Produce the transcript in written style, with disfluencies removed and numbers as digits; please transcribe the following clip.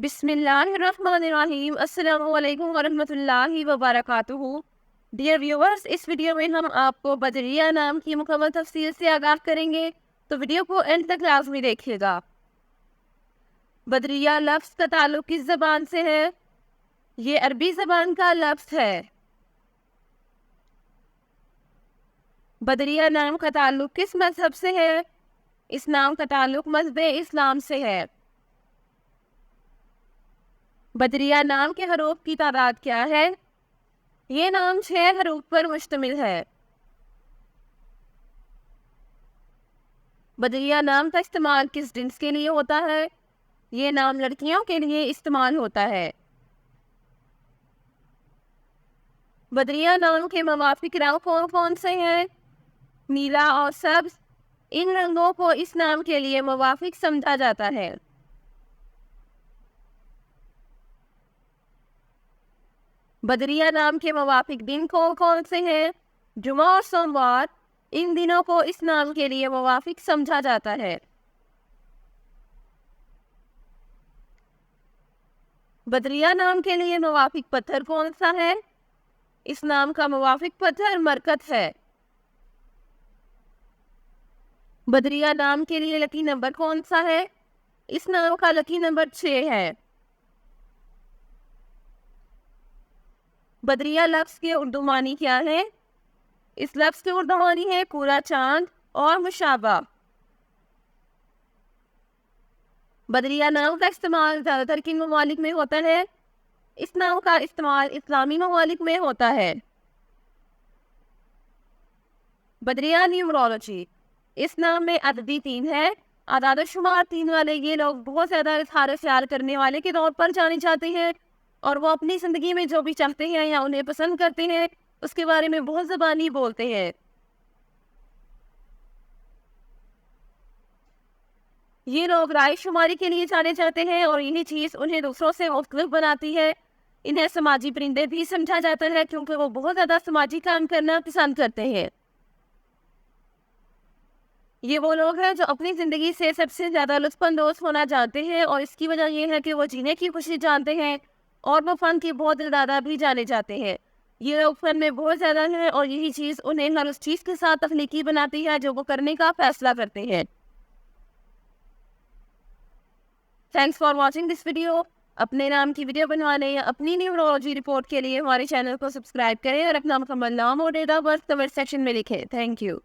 بسم اللہ الرحمن الرحیم۔ السلام علیکم ورحمۃ اللہ وبرکاتہ۔ ڈیئر ویورز، اس ویڈیو میں ہم آپ کو بدریہ نام کی مکمل تفصیل سے آگاہ کریں گے، تو ویڈیو کو اینڈ تک لازمی دیکھیے گا۔ بدریہ لفظ کا تعلق کس زبان سے ہے؟ یہ عربی زبان کا لفظ ہے۔ بدریہ نام کا تعلق کس مذہب سے ہے؟ اس نام کا تعلق مذہب اسلام سے ہے۔ بدریہ نام کے حروف کی تعداد کیا ہے؟ یہ نام 6 حروف پر مشتمل ہے۔ بدریہ نام کا استعمال کس جنس کے لیے ہوتا ہے؟ یہ نام لڑکیوں کے لیے استعمال ہوتا ہے۔ بدریہ نام کے موافق رنگ کون کون سے ہیں؟ نیلا اور سبز، ان رنگوں کو اس نام کے لیے موافق سمجھا جاتا ہے۔ بدریہ نام کے موافق دن کون کون سے ہیں؟ جمعہ اور سوموار، ان دنوں کو اس نام کے لیے موافق سمجھا جاتا ہے۔ بدریہ نام کے لیے موافق پتھر کون سا ہے؟ اس نام کا موافق پتھر مرکت ہے۔ بدریہ نام کے لیے لکی نمبر کون سا ہے؟ اس نام کا لکی نمبر 6 ہے۔ بدریہ لفظ کے اردو معنی کیا ہے؟ اس لفظ کے اردو معنی ہے پورا چاند اور مشابہ۔ بدریہ نام کا استعمال زیادہ تر کن ممالک میں ہوتا ہے؟ اس نام کا استعمال اسلامی ممالک میں ہوتا ہے۔ بدریہ نیومرولوجی، اس نام میں عددی 3 ہے۔ اعداد و شمار 3 والے یہ لوگ بہت زیادہ اظہار خیال کرنے والے کے طور پر جانے جاتے ہیں، اور وہ اپنی زندگی میں جو بھی چاہتے ہیں یا انہیں پسند کرتے ہیں اس کے بارے میں بہت زبانی بولتے ہیں۔ یہ لوگ رائے شماری کے لیے جانے جاتے ہیں، اور یہی چیز انہیں دوسروں سے مختلف بناتی ہے۔ انہیں سماجی پرندے بھی سمجھا جاتا ہے کیونکہ وہ بہت زیادہ سماجی کام کرنا پسند کرتے ہیں۔ یہ وہ لوگ ہیں جو اپنی زندگی سے سب سے زیادہ لطف اندوز ہونا جانتے ہیں، اور اس کی وجہ یہ ہے کہ وہ جینے کی خوشی جانتے ہیں، اور وہ فن کی بہت زیادہ بھی جانے جاتے ہیں۔ یہ لوگ فن میں بہت زیادہ ہیں، اور یہی چیز انہیں ہر اس چیز کے ساتھ تخلیقی بناتی ہے جو وہ کرنے کا فیصلہ کرتے ہیں۔ Thanks for watching this video. اپنے نام کی ویڈیو بنوانے یا اپنی نیورولوجی رپورٹ کے لیے ہمارے چینل کو سبسکرائب کریں، اور اپنا مکمل نام اور date of birth comment section میں لکھیں۔ Thank you.